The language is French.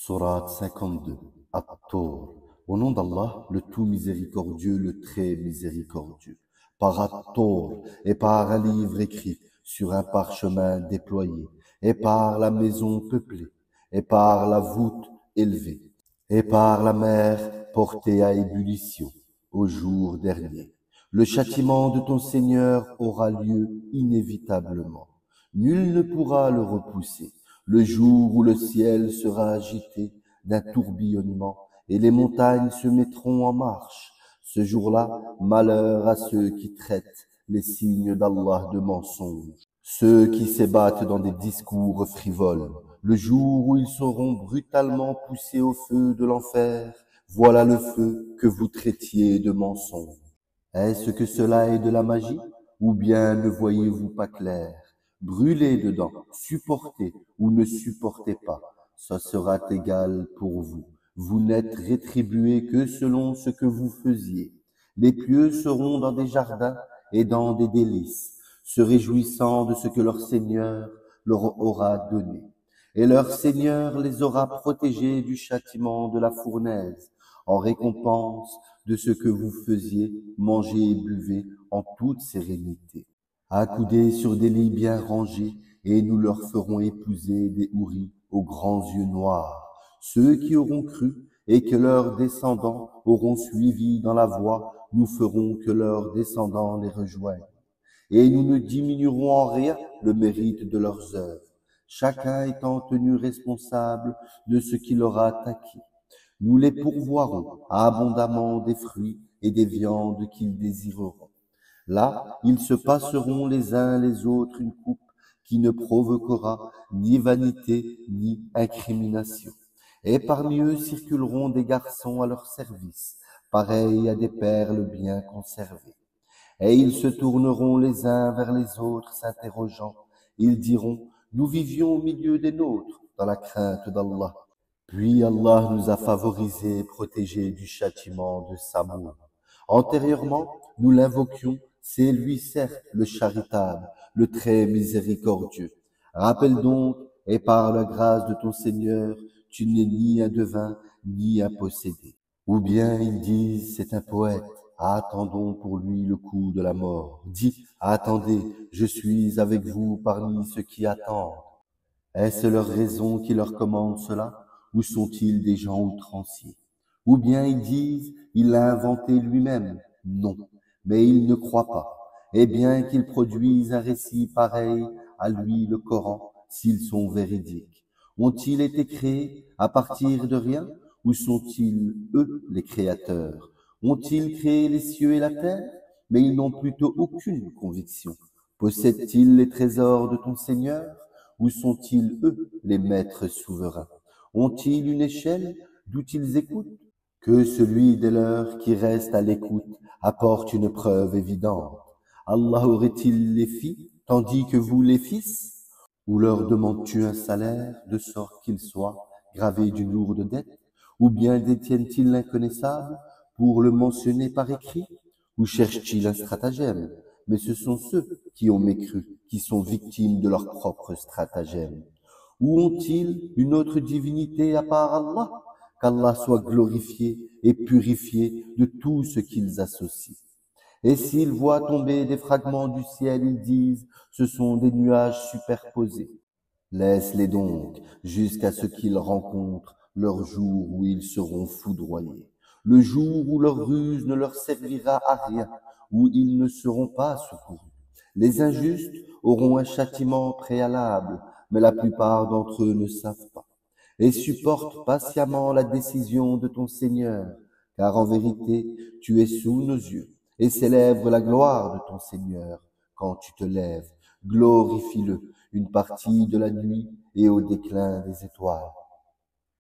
Sourate 52. At-Tur. Au nom d'Allah, le tout miséricordieux, le très miséricordieux. Par At-Tur, et par un livre écrit sur un parchemin déployé, et par la maison peuplée, et par la voûte élevée, et par la mer portée à ébullition au jour dernier. Le châtiment de ton Seigneur aura lieu inévitablement. Nul ne pourra le repousser. Le jour où le ciel sera agité d'un tourbillonnement et les montagnes se mettront en marche. Ce jour-là, malheur à ceux qui traitent les signes d'Allah de mensonges, ceux qui s'ébattent dans des discours frivoles. Le jour où ils seront brutalement poussés au feu de l'enfer, voilà le feu que vous traitiez de mensonge. Est-ce que cela est de la magie, ou bien ne voyez-vous pas clair? Brûlez dedans, supportez ou ne supportez pas, ça sera égal pour vous. Vous n'êtes rétribués que selon ce que vous faisiez. Les pieux seront dans des jardins et dans des délices, se réjouissant de ce que leur Seigneur leur aura donné. Et leur Seigneur les aura protégés du châtiment de la fournaise, en récompense de ce que vous faisiez, mangez et buvez en toute sérénité. Accoudés sur des lits bien rangés, et nous leur ferons épouser des houris aux grands yeux noirs. Ceux qui auront cru et que leurs descendants auront suivi dans la voie, nous ferons que leurs descendants les rejoignent. Et nous ne diminuerons en rien le mérite de leurs œuvres, chacun étant tenu responsable de ce qu'il aura acquis. Nous les pourvoirons abondamment des fruits et des viandes qu'ils désireront. Là, ils se passeront les uns les autres une coupe qui ne provoquera ni vanité ni incrimination. Et parmi eux circuleront des garçons à leur service, pareils à des perles bien conservées. Et ils se tourneront les uns vers les autres, s'interrogeant. Ils diront, nous vivions au milieu des nôtres, dans la crainte d'Allah. Puis Allah nous a favorisés et protégés du châtiment de Samoud. Antérieurement, nous l'invoquions, c'est lui certes le charitable, le très miséricordieux. Rappelle donc, et par la grâce de ton Seigneur, tu n'es ni un devin, ni un possédé. Ou bien ils disent, c'est un poète, attendons pour lui le coup de la mort. Dis, attendez, je suis avec vous parmi ceux qui attendent. Est-ce leur raison qui leur commande cela, ou sont-ils des gens outranciers? Ou bien ils disent, il l'a inventé lui-même. Non, mais ils ne croient pas. Et bien qu'ils produisent un récit pareil à lui, le Coran, s'ils sont véridiques. Ont-ils été créés à partir de rien, ou sont-ils, eux, les créateurs? Ont-ils créé les cieux et la terre? Mais ils n'ont plutôt aucune conviction. Possèdent-ils les trésors de ton Seigneur? Ou sont-ils, eux, les maîtres souverains? Ont-ils une échelle d'où ils écoutent? Que celui des leurs qui reste à l'écoute apporte une preuve évidente. Allah aurait-il les filles, tandis que vous les fils? Ou leur demandes-tu un salaire, de sorte qu'ils soient gravés d'une lourde dette? Ou bien détiennent-ils l'inconnaissable pour le mentionner par écrit? Ou cherchent-ils un stratagème? Mais ce sont ceux qui ont mécru, qui sont victimes de leur propre stratagème. Ou ont-ils une autre divinité à part Allah? Qu'Allah soit glorifié et purifié de tout ce qu'ils associent. Et s'ils voient tomber des fragments du ciel, ils disent, ce sont des nuages superposés. Laisse-les donc jusqu'à ce qu'ils rencontrent leur jour où ils seront foudroyés. Le jour où leur ruse ne leur servira à rien, où ils ne seront pas secourus. Les injustes auront un châtiment préalable, mais la plupart d'entre eux ne savent pas. Et supporte patiemment la décision de ton Seigneur, car en vérité, tu es sous nos yeux, et célèbre la gloire de ton Seigneur quand tu te lèves. Glorifie-le une partie de la nuit et au déclin des étoiles.